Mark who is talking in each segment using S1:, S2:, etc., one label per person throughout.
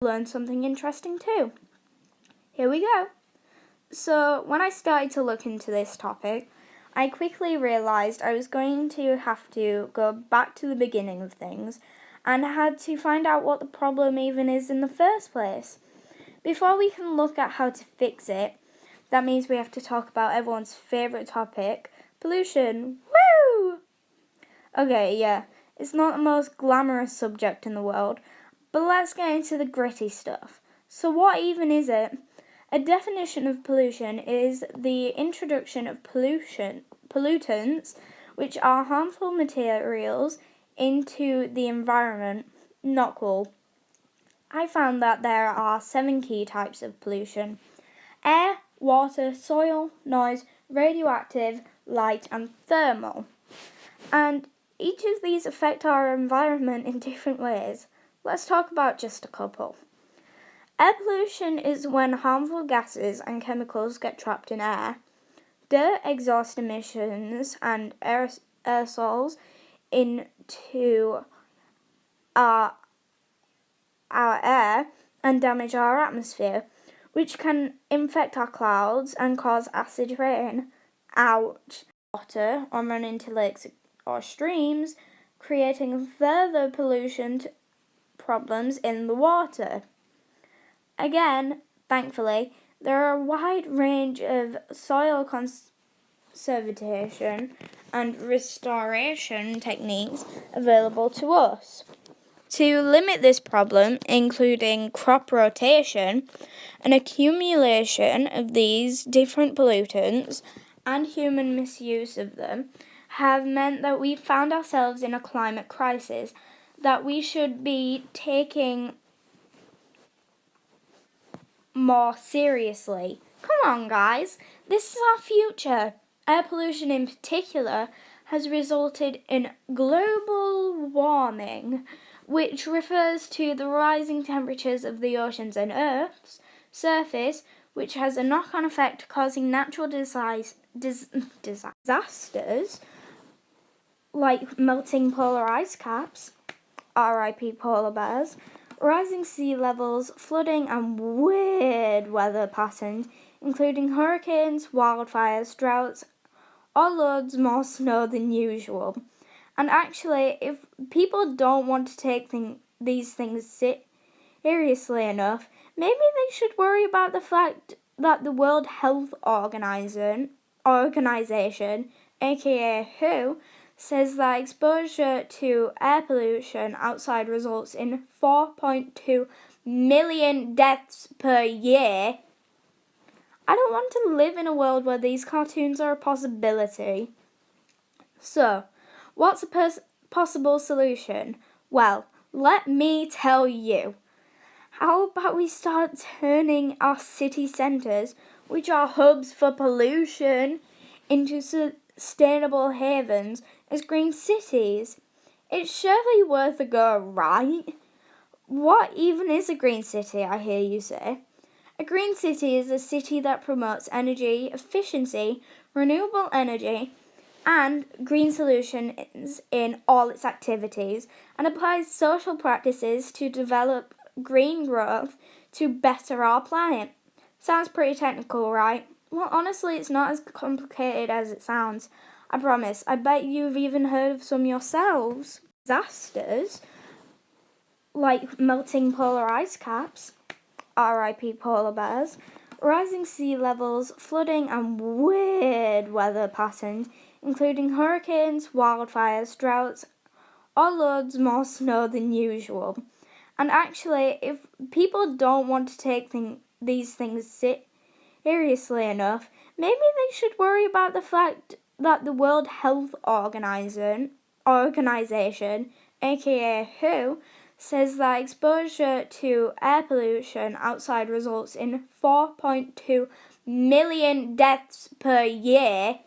S1: learn something interesting too. Here we go. So when I started to look into this topic, I quickly realised I was going to have to go back to the beginning of things and had to find out what the problem even is in the first place. Before we can look at how to fix it, that means we have to talk about everyone's favourite topic, pollution. Woo! Okay, yeah, it's not the most glamorous subject in the world, but let's get into the gritty stuff. So what even is it? A definition of pollution is the introduction of pollutants, which are harmful materials, into the environment. Not cool. I found that there are 7 key types of pollution: air, water, soil, noise, radioactive, light, and thermal. And each of these affect our environment in different ways. Let's talk about just a couple. Air pollution is when harmful gases and chemicals get trapped in air. Dirt, exhaust emissions, and aerosols into our air and damage our atmosphere, which can infect our clouds and cause acid rain out water or run into lakes or streams, creating further pollution problems in the water. Again, thankfully, there are a wide range of soil conservation and restoration techniques available to us. To limit this problem, including crop rotation, an accumulation of these different pollutants and human misuse of them have meant that we've found ourselves in a climate crisis that we should be taking more seriously. Come on, guys, this is our future. Air pollution in particular has resulted in global warming, which refers to the rising temperatures of the oceans and Earth's surface, which has a knock-on effect causing natural disasters like melting polar ice caps, RIP polar bears, rising sea levels, flooding, and weird weather patterns, including hurricanes, wildfires, droughts, or loads more snow than usual. And actually, if people don't want to take these things seriously enough, maybe they should worry about the fact that the World Health Organization, aka WHO, says that exposure to air pollution outside results in 4.2 million deaths per year. I don't want to live in a world where these cartoons are a possibility. So, what's a possible solution? Well, let me tell you. How about we start turning our city centres, which are hubs for pollution, into sustainable havens as green cities? It's surely worth a go, right? What even is a green city, I hear you say? A green city is a city that promotes energy efficiency, renewable energy, and green solutions in all its activities, and applies social practices to develop green growth to better our planet. Sounds pretty technical, right? Well, honestly, it's not as complicated as it sounds. I promise. I bet you've even heard of some yourselves. Disasters like melting polar ice caps, RIP polar bears, rising sea levels, flooding, and weird weather patterns, including hurricanes, wildfires, droughts, or loads more snow than usual. And actually, if people don't want to take these things seriously enough, maybe they should worry about the fact that the World Health Organization, aka WHO, says that exposure to air pollution outside results in 4.2 million deaths per year.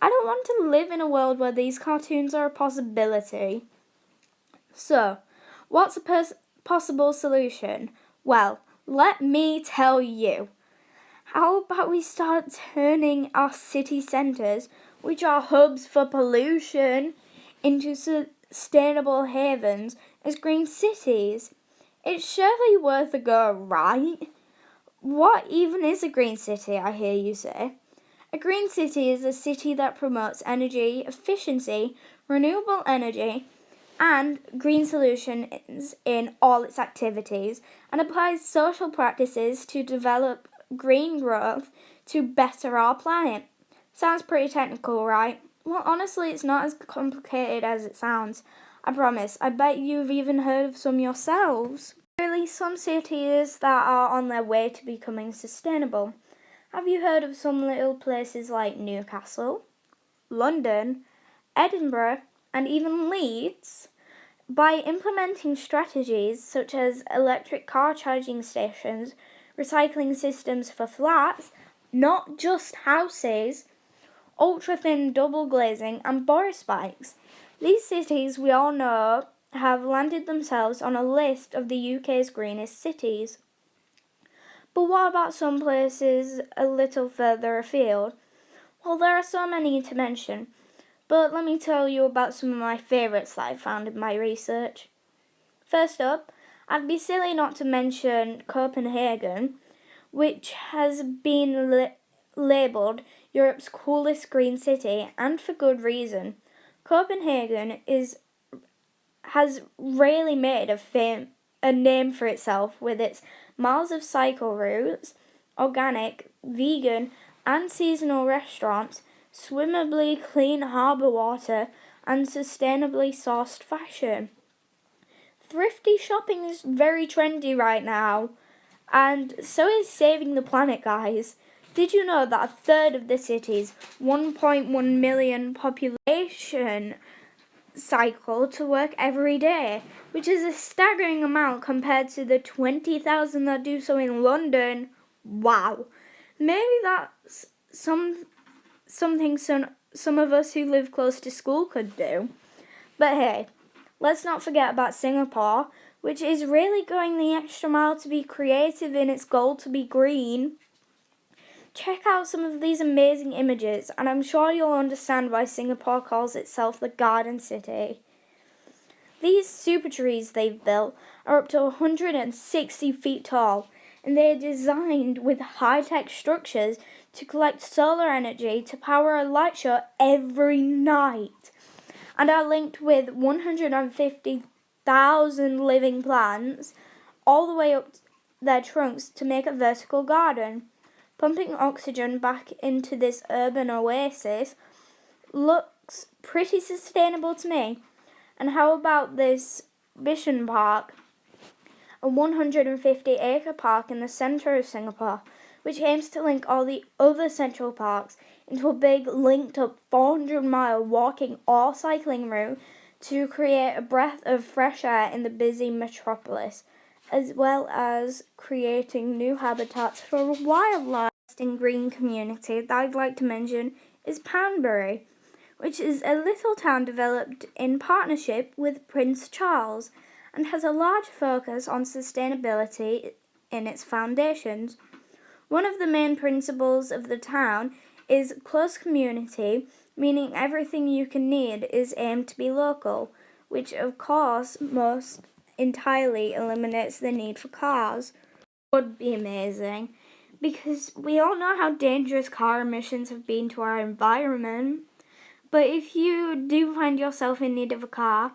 S1: I don't want to live in a world where these cartoons are a possibility. So, what's a possible solution? Well, let me tell you. How about we start turning our city centres, which are hubs for pollution, into sustainable havens as green cities? It's surely worth a go, right? What even is a green city, I hear you say? A green city is a city that promotes energy efficiency, renewable energy, and green solutions in all its activities, and applies social practices to develop green growth to better our planet. Sounds pretty technical, right? Well, honestly, it's not as complicated as it sounds. I promise. I bet you've even heard of some yourselves. Really, some cities that are on their way to becoming sustainable. Have you heard of some little places like Newcastle, London, Edinburgh, and even Leeds? By implementing strategies such as electric car charging stations, recycling systems for flats, not just houses, ultra-thin double glazing, and Boris bikes, these cities we all know have landed themselves on a list of the UK's greenest cities. But what about some places a little further afield? Well, there are so many to mention, but let me tell you about some of my favourites that I found in my research. First up, I'd be silly not to mention Copenhagen, which has been labelled Europe's coolest green city, and for good reason. Copenhagen has really made a name for itself with its miles of cycle routes, organic, vegan, and seasonal restaurants, swimmably clean harbour water, and sustainably sourced fashion. Thrifty shopping is very trendy right now, and so is saving the planet, guys. Did you know that a third of the city's 1.1 million population cycle to work every day, which is a staggering amount compared to the 20,000 that do so in London? Wow. Maybe that's something some of us who live close to school could do. But hey, let's not forget about Singapore, which is really going the extra mile to be creative in its goal to be green. Check out some of these amazing images, and I'm sure you'll understand why Singapore calls itself the Garden City. These super trees they've built are up to 160 feet tall, and they are designed with high-tech structures to collect solar energy to power a light show every night, and are linked with 150,000 living plants all the way up their trunks to make a vertical garden. Pumping oxygen back into this urban oasis looks pretty sustainable to me. And how about this Bishan Park, a 150-acre park in the centre of Singapore, which aims to link all the other central parks into a big linked-up 400-mile walking or cycling route to create a breath of fresh air in the busy metropolis, as well as creating new habitats for wildlife. In green community that I'd like to mention is Panbury, which is a little town developed in partnership with Prince Charles and has a large focus on sustainability in its foundations. One of the main principles of the town is close community, meaning everything you can need is aimed to be local, which of course most entirely eliminates the need for cars. Would be amazing, because we all know how dangerous car emissions have been to our environment. But if you do find yourself in need of a car,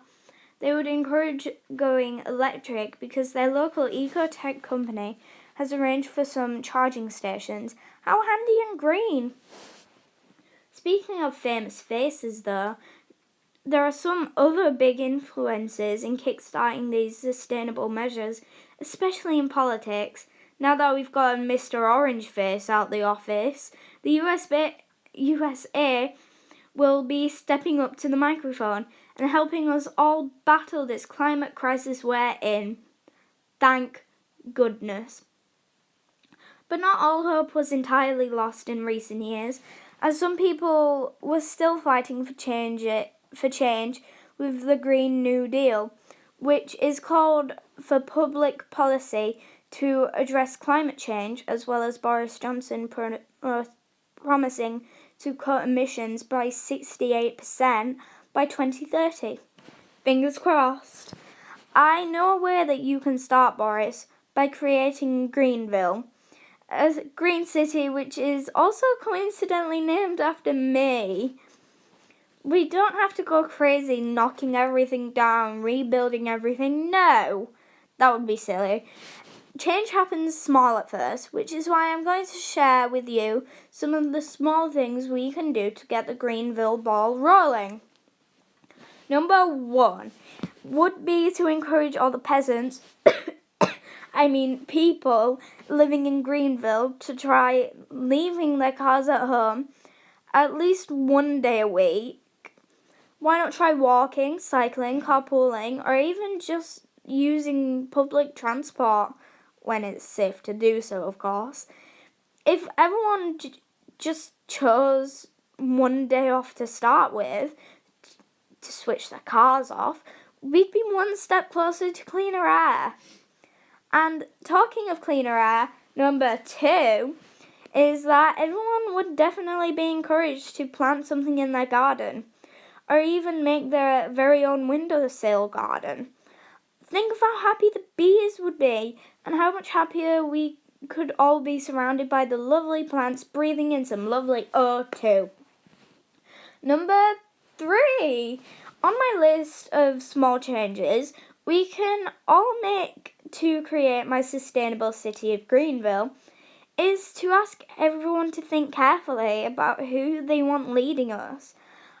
S1: they would encourage going electric because their local eco-tech company has arranged for some charging stations. How handy and green! Speaking of famous faces though, there are some other big influences in kickstarting these sustainable measures, especially in politics. Now that we've got Mr. Orange Face out the office, the USA will be stepping up to the microphone and helping us all battle this climate crisis we're in. Thank goodness. But not all hope was entirely lost in recent years, as some people were still fighting for change with the Green New Deal, which is called for public policy to address climate change, as well as Boris Johnson promising to cut emissions by 68% by 2030. Fingers crossed. I know a way that you can start, Boris, by creating Greenville, a green city which is also coincidentally named after me. We don't have to go crazy knocking everything down, rebuilding everything. No, that would be silly. Change happens small at first, which is why I'm going to share with you some of the small things we can do to get the Greenville ball rolling. Number 1 would be to encourage all the peasants, people living in Greenville, to try leaving their cars at home at least one day a week. Why not try walking, cycling, carpooling, or even just using public transport when it's safe to do so, of course. If everyone just chose one day off to start with, to switch their cars off, we'd be one step closer to cleaner air. And talking of cleaner air, number 2 is that everyone would definitely be encouraged to plant something in their garden, or even make their very own windowsill garden. Think of how happy the bees would be, and how much happier we could all be surrounded by the lovely plants breathing in some lovely O2. Number 3, on my list of small changes we can all make to create my sustainable city of Greenville is to ask everyone to think carefully about who they want leading us.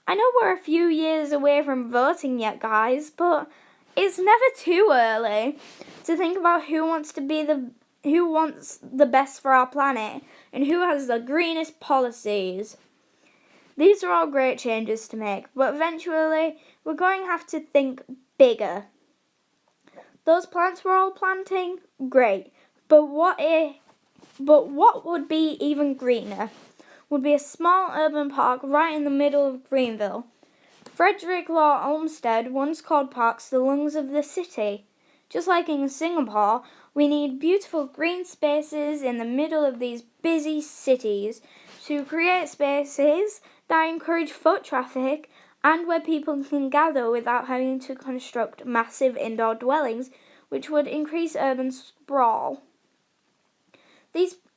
S1: I know we're a few years away from voting yet, guys, but it's never too early to think about who wants the best for our planet and who has the greenest policies. These are all great changes to make, but eventually we're going to have to think bigger. Those plants we're all planting, great, but what would be even greener would be a small urban park right in the middle of Greenville. Frederick Law Olmsted once called parks the lungs of the city. Just like in Singapore, we need beautiful green spaces in the middle of these busy cities to create spaces that encourage foot traffic and where people can gather without having to construct massive indoor dwellings, which would increase urban sprawl.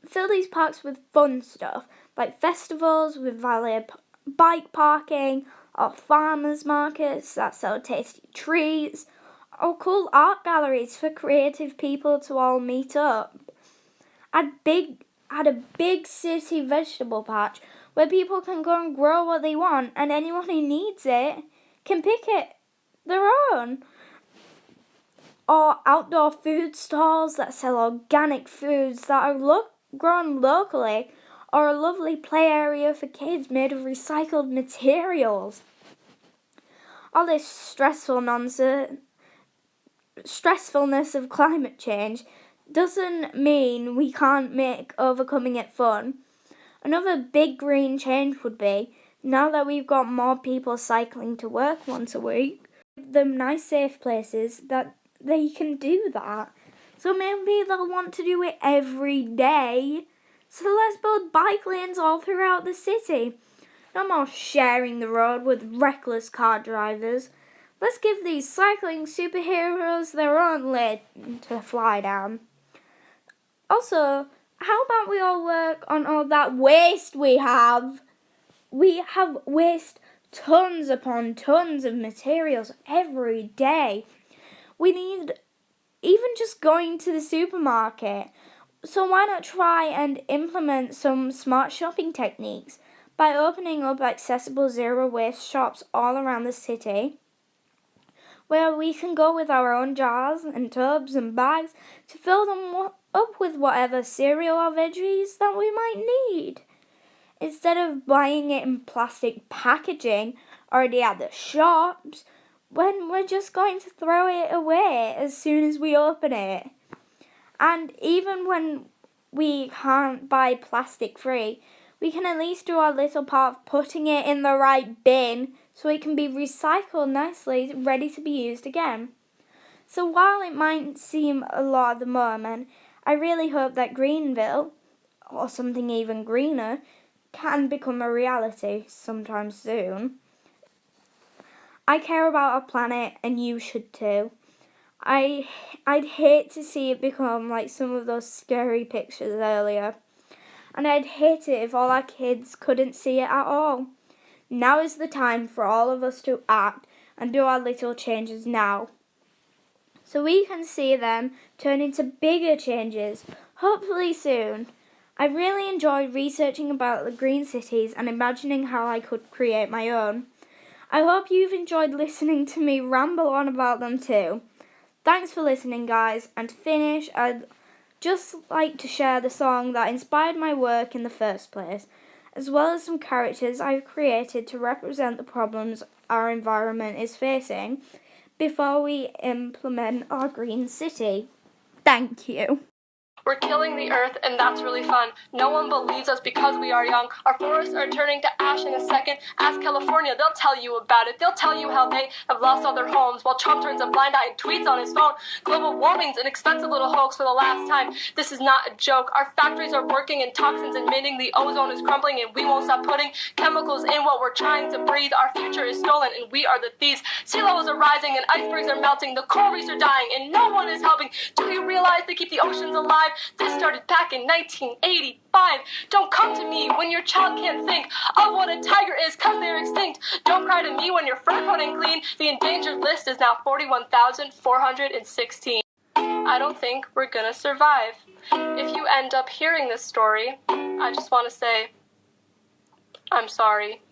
S1: Fill these parks with fun stuff, like festivals with valet bike parking, or farmers markets that sell tasty treats, or cool art galleries for creative people to all meet up. Add a big city vegetable patch where people can go and grow what they want, and anyone who needs it can pick it their own. Or outdoor food stalls that sell organic foods that are grown locally, or a lovely play area for kids made of recycled materials. All this stressfulness of climate change doesn't mean we can't make overcoming it fun. Another big green change would be, now that we've got more people cycling to work once a week, give them nice safe places that they can do that. So maybe they'll want to do it every day. So let's build bike lanes all throughout the city. No more sharing the road with reckless car drivers. Let's give these cycling superheroes their own lane to fly down. Also, how about we all work on all that waste we have? We have waste tons upon tons of materials every day. We need even just going to the supermarket. So why not try and implement some smart shopping techniques by opening up accessible zero waste shops all around the city, where we can go with our own jars and tubs and bags to fill them up with whatever cereal or veggies that we might need, instead of buying it in plastic packaging already at the shops, when we're just going to throw it away as soon as we open it. And even when we can't buy plastic free, we can at least do our little part of putting it in the right bin so it can be recycled nicely, ready to be used again. So while it might seem a lot at the moment, I really hope that Greenville, or something even greener, can become a reality sometime soon. I care about our planet, and you should too. I'd hate to see it become like some of those scary pictures earlier. And I'd hate it if all our kids couldn't see it at all. Now is the time for all of us to act and do our little changes now, so we can see them turn into bigger changes, hopefully soon. I really enjoyed researching about the green cities and imagining how I could create my own. I hope you've enjoyed listening to me ramble on about them too. Thanks for listening, guys, and to finish, I'd just like to share the song that inspired my work in the first place, as well as some characters I've created to represent the problems our environment is facing before we implement our green city. Thank you.
S2: We're killing the earth, and that's really fun. No one believes us because we are young. Our forests are turning to ash in a second. Ask California, they'll tell you about it. They'll tell you how they have lost all their homes, while Trump turns a blind eye and tweets on his phone. Global warming's an expensive little hoax for the last time. This is not a joke. Our factories are working and toxins emitting. The ozone is crumbling, and we won't stop putting chemicals in what we're trying to breathe. Our future is stolen, and we are the thieves. Sea levels are rising, and icebergs are melting. The coral reefs are dying, and no one is helping. Do you realize they keep the oceans alive? This started back in 1985. Don't come to me when your child can't think of what a tiger is, cause they're extinct. Don't cry to me when your fur coat ain't clean. The endangered list is now 41,416. I don't think we're gonna survive. If you end up hearing this story, I just want to say, I'm sorry.